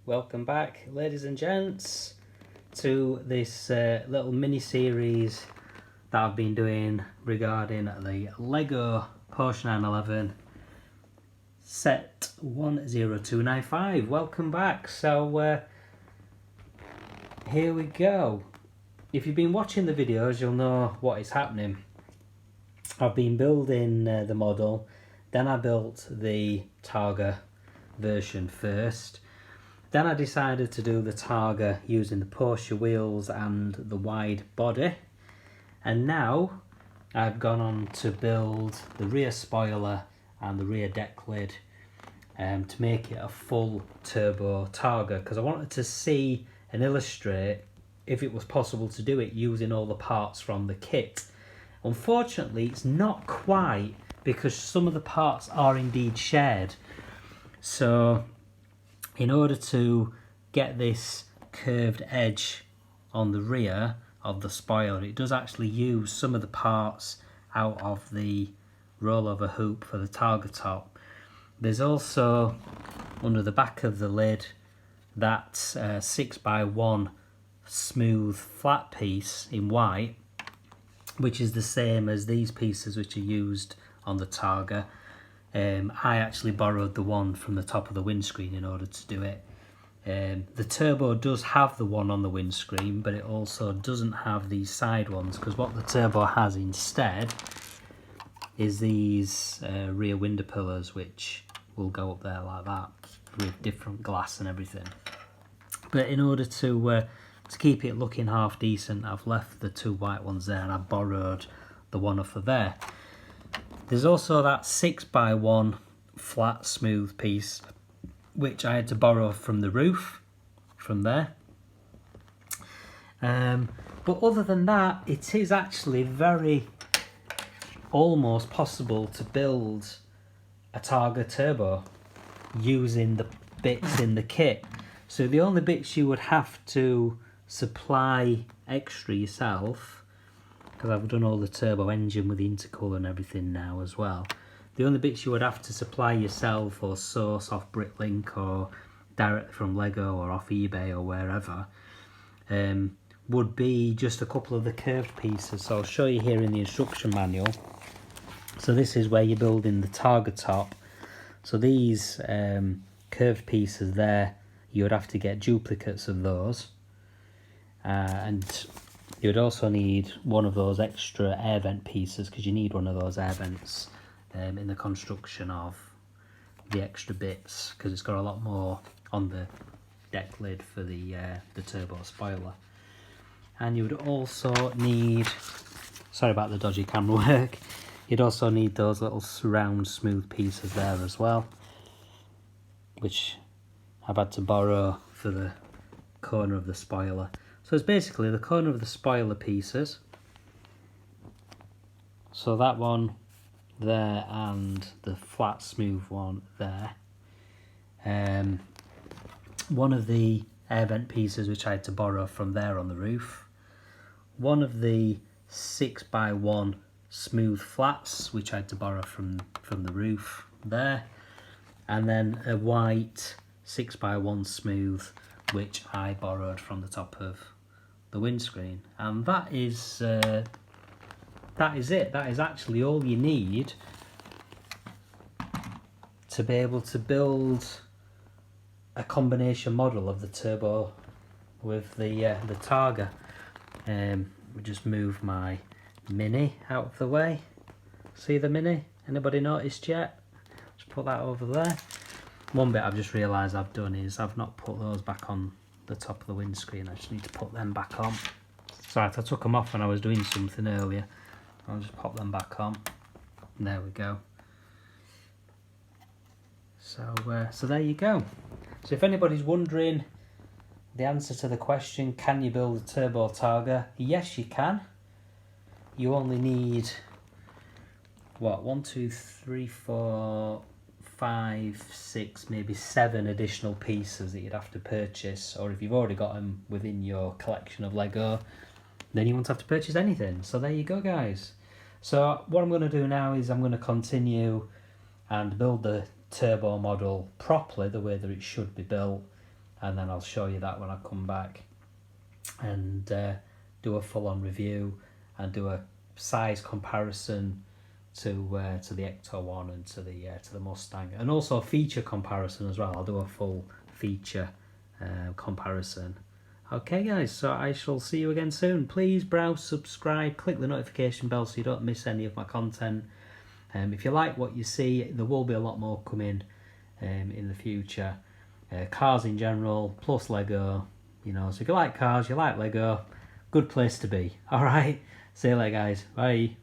Welcome back, ladies and gents, to this little mini-series that I've been doing regarding the Lego Porsche 911 set 10295. Welcome back. So here we go. If you've been watching the videos, you'll know what is happening. I've been building the model, then I built the Targa version first. Then I decided to do the Targa using the Porsche wheels and the wide body. And now I've gone on to build the rear spoiler and the rear deck lid to make it a full Turbo Targa, because I wanted to see and illustrate if it was possible to do it using all the parts from the kit. Unfortunately, it's not quite, because some of the parts are indeed shared. So in order to get this curved edge on the rear of the spoiler, it does actually use some of the parts out of the rollover hoop for the Targa top. There's also, under the back of the lid, that 6x1 smooth flat piece in white, which is the same as these pieces which are used on the Targa. I actually borrowed the one from the top of the windscreen in order to do it. The Turbo does have the one on the windscreen, but it also doesn't have these side ones, because what the Turbo has instead is these rear window pillars, which will go up there like that with different glass and everything. But in order to keep it looking half decent, I've left the two white ones there and I borrowed the one off of there. There's also that 6x1 flat smooth piece, which I had to borrow from the roof, from there. But other than that, it is actually very almost possible to build a Targa Turbo using the bits in the kit. So the only bits you would have to supply extra yourself, because I've done all the turbo engine with the intercooler and everything now as well, the only bits you would have to supply yourself or source off Bricklink or directly from Lego or off eBay or wherever would be just a couple of the curved pieces. So I'll show you here in the instruction manual. So this is where you're building the Targa top. So these curved pieces there, you would have to get duplicates of those, and you would also need one of those extra air vent pieces, because you need one of those air vents in the construction of the extra bits, because it's got a lot more on the deck lid for the turbo spoiler. And you would also need, sorry about the dodgy camera work, you'd also need those little round smooth pieces there as well, which I've had to borrow for the corner of the spoiler. So it's basically the corner of the spoiler pieces. So that one there and the flat smooth one there. One of the air vent pieces which I had to borrow from there on the roof. One of the 6x1 smooth flats which I had to borrow from the roof there. And then a white 6x1 smooth which I borrowed from the top of the windscreen. And that is it. That is actually all you need to be able to build a combination model of the Turbo with the Targa. We just move my Mini out of the way. See the Mini? Anybody noticed yet? Just put that over there. One bit I've just realised I've done is I've not put those back on the top of the windscreen. I just need to put them back on. Sorry, I took them off when I was doing something earlier. I'll just pop them back on. And there we go. So there you go. So if anybody's wondering the answer to the question, can you build a Turbo Targa? Yes, you can. You only need, what, 1, 2, 3, 4, 5, 6, maybe 7 additional pieces that you'd have to purchase, or if you've already got them within your collection of Lego, then you won't have to purchase anything. So there you go, guys. So what I'm going to do now is I'm going to continue and build the Turbo model properly, the way that it should be built, and then I'll show you that when I come back and do a full-on review and do a size comparison to the Ecto one and to the Mustang, and also a feature comparison as well. I'll do a full feature comparison. Okay guys, so I shall see you again soon. Please browse, subscribe, click the notification bell so you don't miss any of my content. If you like what you see, there will be a lot more coming in the future. Cars in general, plus Lego, you know, so if you like cars, you like Lego, good place to be. Alright, see you later guys, bye.